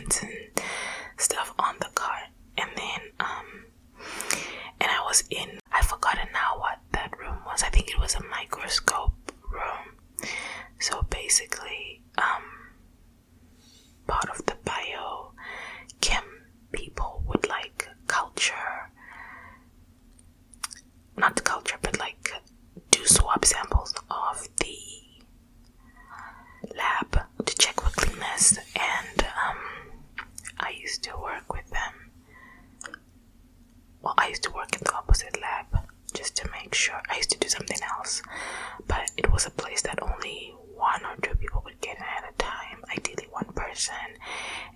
instruments and stuff on the cart. And then and I've forgotten now what that room was. I think it was a microscope room. So basically, part of the biochem people would like do swab samples of the lab to check for cleanness, and I used to work with them. Well, I used to work in the opposite lab just to make sure. I used to do something else, but it was a place that only 1 or 2 people would get in at a time, ideally 1 person,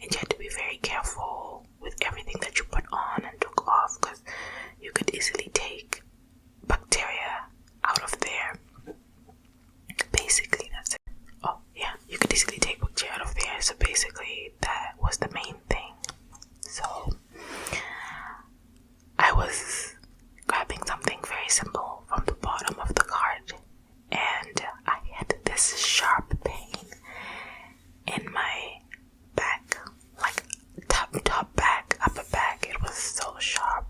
and you had to be very careful with everything that you put on and took off, because you could easily take bacteria out of there. Basically, that's it. Oh yeah, you could easily take bacteria out of there. So basically, that was the main thing. So I was grabbing something very simple from the bottom of the cart, and I had this sharp pain in my back, like top back, upper back. It was so sharp,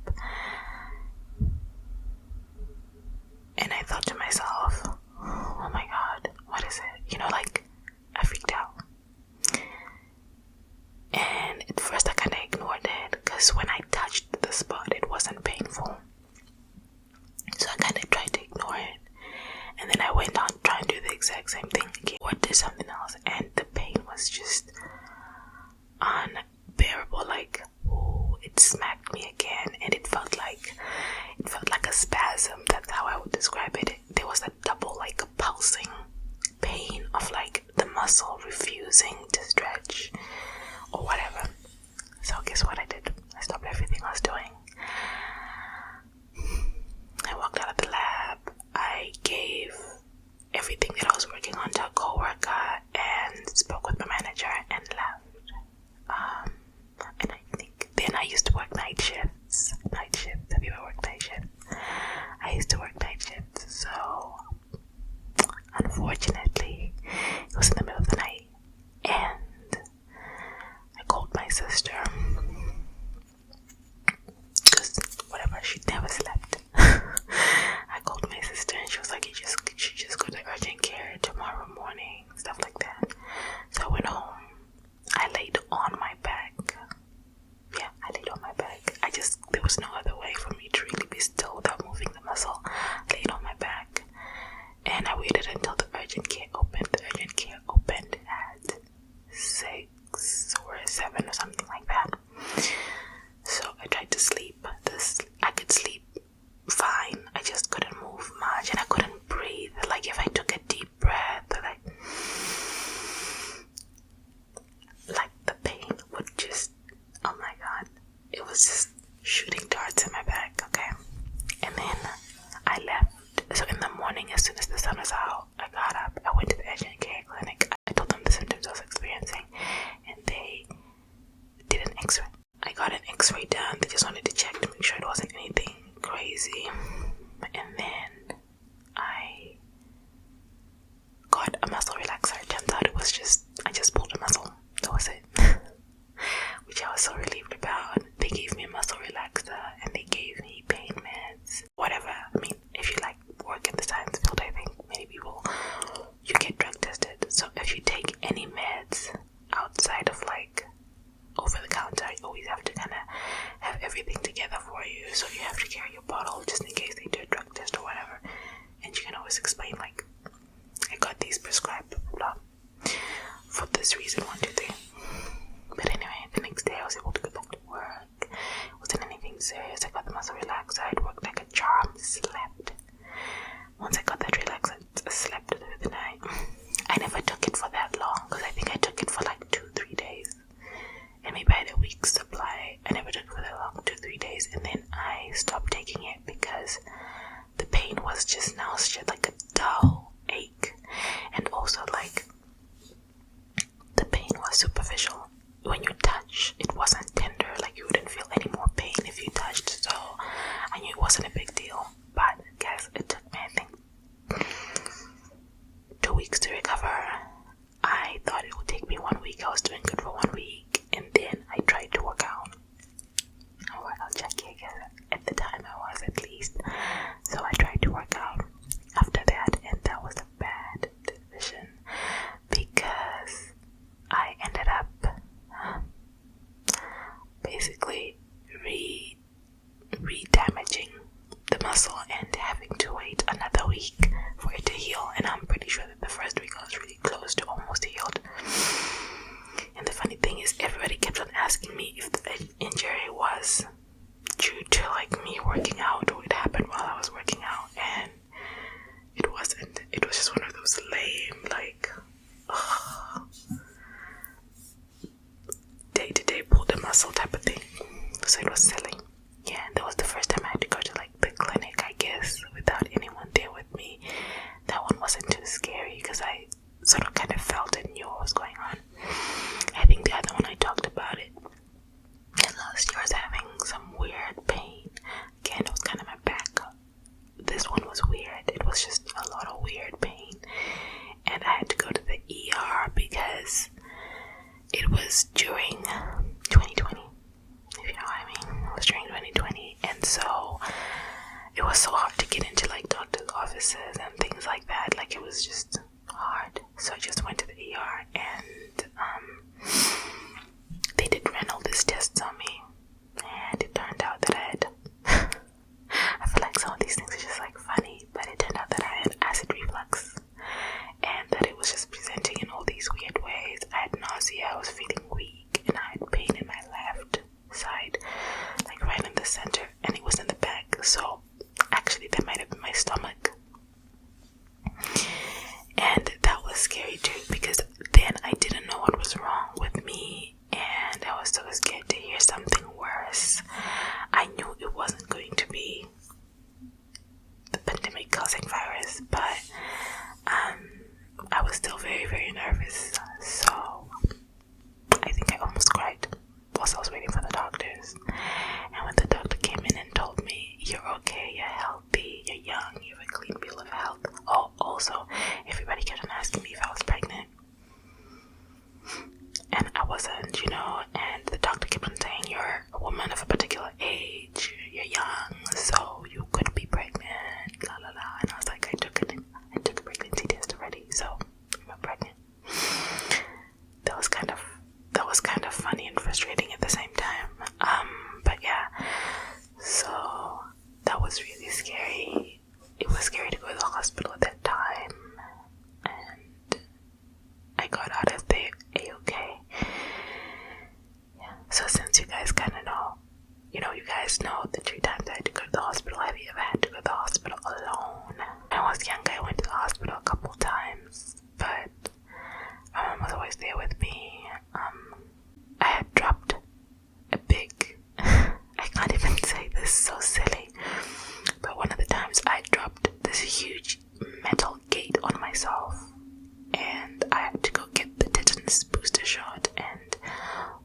and I thought to myself, oh my god, what is it? I freaked out. And at first I kind of ignored it, because when I touched the spot it wasn't painful, so I kind of tried to ignore it. And then I went on trying to do the exact same thing again, or did something else, and the pain was just unbearable. It smacked me again, and it felt like a spasm. That's how I would describe it. There was a double, pulsing pain of the muscle refusing to stretch or whatever. So guess what I did? I stopped everything I was doing. I walked out of the lab. I gave everything that I was working on to a co-worker and spoke with my manager and left. And I think then I used to work night shifts. Have you ever worked night shifts? I used to work night shifts, so unfortunately it was in the middle of the night, and I called my sister, because whatever, she never slept. I called my sister and she was like, you should just go to urgent care tomorrow morning, stuff like that. So I went home. I laid on my back. Yeah, I laid on my back. There was no other way for me to really be still without moving the muscle. I laid on my back, and I waited until the urgent care opened. The urgent care opened at 6 or 7 or something like that. So I tried to sleep. I could sleep fine. I just couldn't move much, and I couldn't breathe. If I took a deep breath, the pain would just, oh my god, it was just shooting darts in my back. Okay, and then I left. So in the morning, as soon as the sun was out, I got up, I went to the urgent care clinic. I told them the symptoms I was experiencing, and they did an x-ray. I got an x-ray done. They just wanted to check to make sure it wasn't anything crazy. And then I got a muscle relaxer. It turns out I just pulled a muscle. That was it. Which I was so relieved about. They gave me a muscle relaxer, and they gave me pain meds. Whatever. I mean, if you work in the science field, I think many people, you get drug tested. So if you take any meds outside of over the counter, you always have to kind of have everything together for you. So you have to carry your bottle just in case they do a drug test or whatever. And you can always explain I got these prescribed blah for this reason, 1, 2, 3. But anyway, the next day I was able to go back to work. It wasn't anything serious. I got the muscle relaxer. I worked like a charm. Slept. Once I got that relaxer, I slept through the night. I never took it for that long, because I think I took it for 2-3 days. And maybe I had a week's supply. I never took it for that long, 2-3 days. And then I stopped taking it because the pain was just now like a dull ache. And also the pain was superficial. When you touch, it wasn't tender. You wouldn't feel any more pain if you touched. So I knew it wasn't a big deal. But guys, it took me, I think, 2 weeks to recover. I thought it would take me 1 week. I was doing good for 1 week, and then it was so hard to get into like doctor's offices and things like that. Like, it was just hard. So I just went to the ER, and they did run all these tests on me, and it turned out that I had I feel like some of these things are just like funny, but it turned out that I had acid reflux, and that it was just presenting in all these weird ways. I had nausea, I was feeling weak, and I had pain in my left side, like right in the center, and it was in the back. So actually that might have been my stomach. And that was scary too, because then I didn't know what was wrong with me, and I was so scared to hear something worse. I knew it wasn't going to be the pandemic causing virus, but I was still very, very nervous. So I think I almost cried whilst I was waiting for the doctors. And when the doctor came in and told me, "You're okay, you're healthy, you're young, you have a clean bill of health." Oh, also, everybody kept on asking me if I was pregnant. And I wasn't, and the doctor kept on saying, "You're a woman of a particular age, you're young, so you could be pregnant, la la la." And I was like, I took a pregnancy test already, so I'm not pregnant. That was kind of funny and frustrating at the same time. But yeah, so that was really scary. It was scary to go to the hospital at that time, and I got out of there a-okay. Yeah. So since you guys kind of know, you guys know the 3 times I had to go to the hospital. Have you ever had to go to the hospital alone? When I was younger, I went to the hospital a couple times, but my mom was always there with me. I had dropped a big, I can't even say this, so silly, but one of the times I dropped this huge metal gate on myself, and I had to go get the tetanus booster shot, and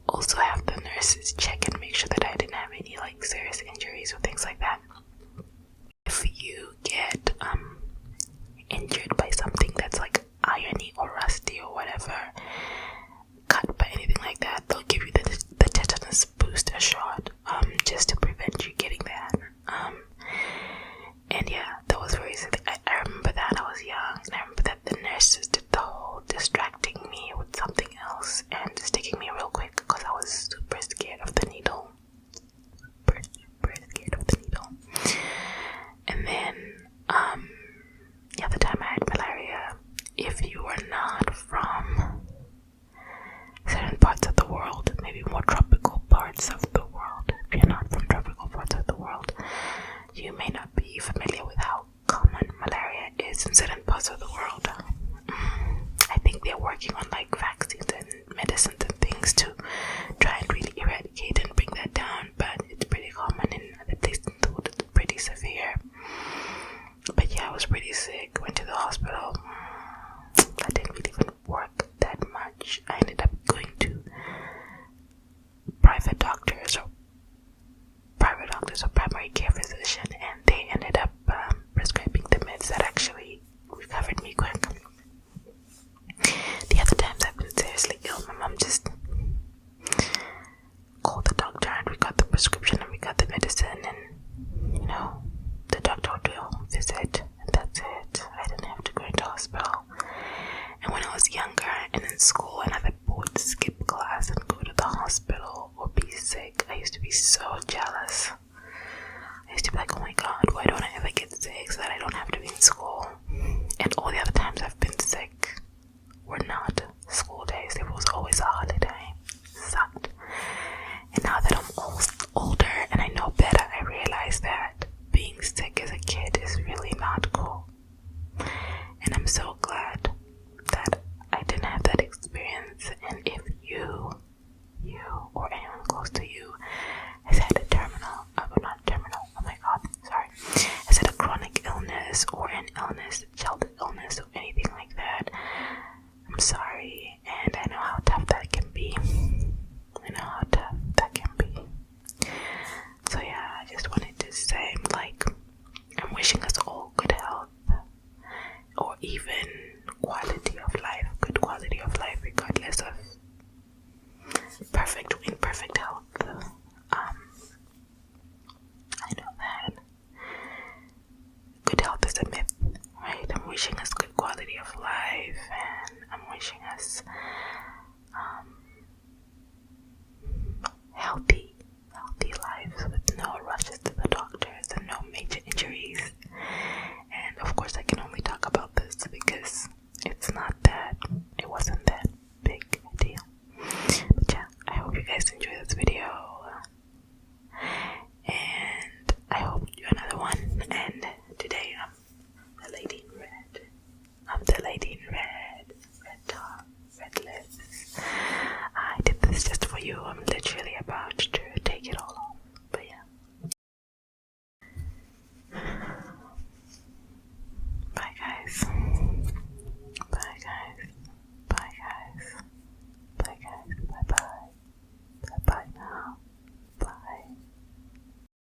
also have the nurses check and make sure that I didn't have any like serious injuries or things like that. If you get injured by something that's like irony or rusty or whatever, cut by anything like that, they'll give you the tetanus booster shot, just to prevent you getting that. And yeah, that was very silly. I remember that I was young, and I remember that the nurses did the whole distracting me with something else and sticking me real quick, because I was super scared of the needle. Super scared of the needle. And then, the time I had malaria, if you were not from certain parts of the world, maybe more tropical parts of the world, if you're not from tropical parts of the world, you may not be familiar with how common malaria is in certain parts of the world. I think they're working on like vaccines and medicines and things to try and really eradicate and bring that down, but it's pretty common in other places in the world. It's pretty severe. But yeah, I was pretty sick, went to the hospital. That didn't really even work that much. I ended up going to private doctors or primary care physician, and they ended up prescribing the meds that actually recovered me quick. The other times I've been seriously ill, my mom just called the doctor and we got the prescription and we got the medicine, and the doctor would do a home visit, and that's it. I didn't have to go into hospital. And when I was younger and in school and I would skip class and go to the hospital or be sick, I used to be so jealous. I used to be like, oh my god, why don't I ever get sick so that I don't have to be in school? And all the other times I've been sick were not school days. There was always a holiday. Sucked. And now that I'm older and I know better, I realize that being sick as a kid is really not